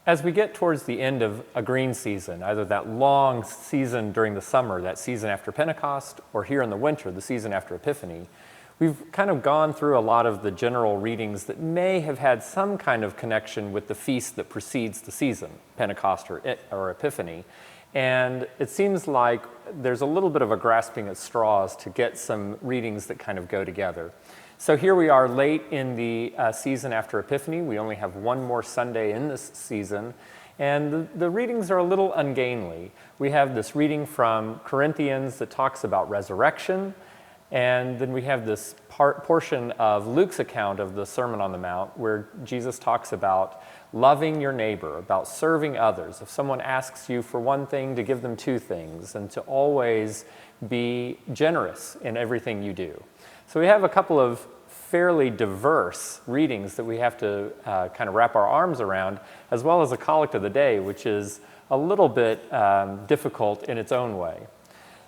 As we get towards the end of a green season, either that long season during the summer, that season after Pentecost, or here in the winter, the season after Epiphany, we've kind of gone through a lot of the general readings that may have had some kind of connection with the feast that precedes the season, Pentecost or Epiphany. And it seems like there's a little bit of a grasping at straws to get some readings that kind of go together. So here we are late in the season after Epiphany. We only have one more Sunday in this season, and the readings are a little ungainly. We have this reading from Corinthians that talks about resurrection, and then we have this portion of Luke's account of the Sermon on the Mount where Jesus talks about loving your neighbor, about serving others. If someone asks you for one thing, to give them two things, and to always be generous in everything you do. So we have a couple of fairly diverse readings that we have to kind of wrap our arms around, as well as a collect of the day, which is a little bit difficult in its own way.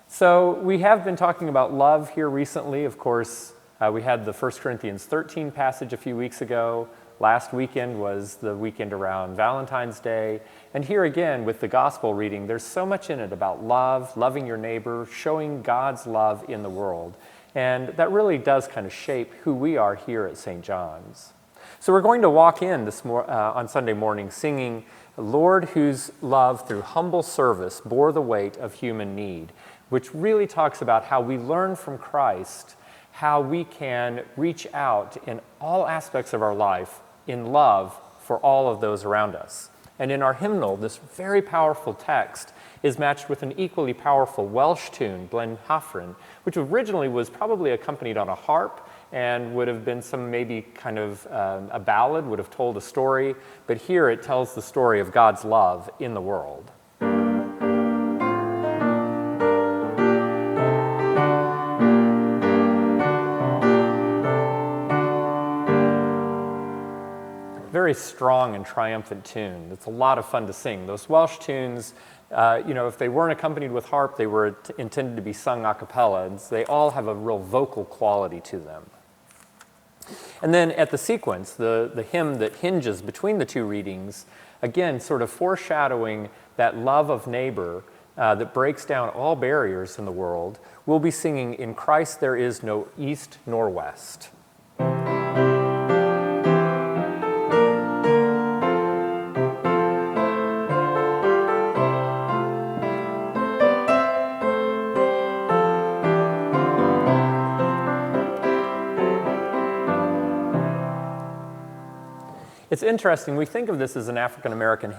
So we have been talking about love here recently. Of course, we had the 1 Corinthians 13 passage a few weeks ago. Last weekend was the weekend around Valentine's Day. And here again, with the gospel reading, there's so much in it about love, loving your neighbor, showing God's love in the world. And that really does kind of shape who we are here at St. John's. So we're going to walk in on Sunday morning singing, "Lord, whose love through humble service bore the weight of human need," which really talks about how we learn from Christ how we can reach out in all aspects of our life in love for all of those around us. And in our hymnal, this very powerful text is matched with an equally powerful Welsh tune, Blen Hafren, which originally was probably accompanied on a harp and would have been some maybe kind of a ballad, would have told a story, but here it tells the story of God's love in the world. Very strong and triumphant tune. It's a lot of fun to sing. Those Welsh tunes, if they weren't accompanied with harp, they were intended to be sung a cappella, and they all have a real vocal quality to them. And then at the sequence, the hymn that hinges between the two readings, again, sort of foreshadowing that love of neighbor that breaks down all barriers in the world, we'll be singing, "In Christ there is no east nor west." It's interesting, we think of this as an African-American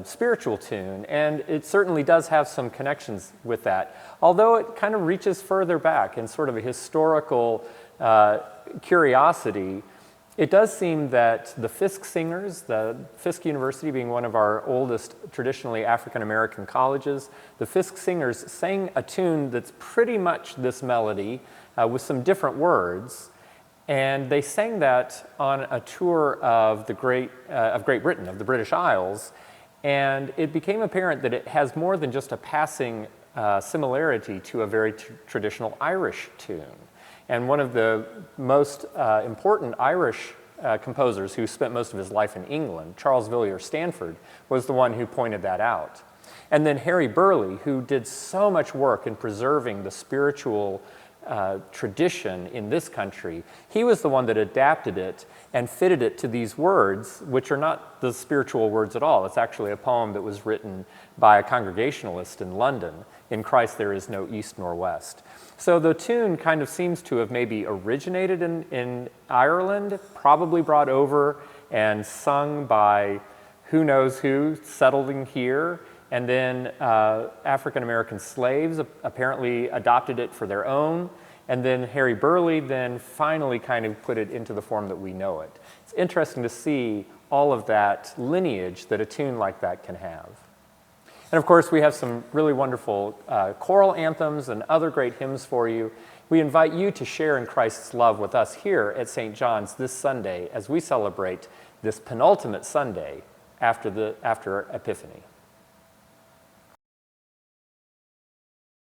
spiritual tune, and it certainly does have some connections with that, although it kind of reaches further back in sort of a historical curiosity. It does seem that the Fisk Singers, the Fisk University being one of our oldest traditionally African-American colleges, the Fisk Singers sang a tune that's pretty much this melody with some different words. And they sang that on a tour of Great Britain, of the British Isles, and it became apparent that it has more than just a passing similarity to a very traditional Irish tune. And one of the most important Irish composers who spent most of his life in England, Charles Villiers Stanford, was the one who pointed that out. And then Harry Burleigh, who did so much work in preserving the spiritual tradition in this country, he was the one that adapted it and fitted it to these words, which are not the spiritual words at all. It's actually a poem that was written by a Congregationalist in London, "In Christ there is no east nor west." So the tune kind of seems to have maybe originated in Ireland, probably brought over and sung by who knows who settling here, and then African-American slaves apparently adopted it for their own, and then Harry Burleigh then finally kind of put it into the form that we know it. It's interesting to see all of that lineage that a tune like that can have. And of course, we have some really wonderful choral anthems and other great hymns for you. We invite you to share in Christ's love with us here at St. John's this Sunday as we celebrate this penultimate Sunday after Epiphany.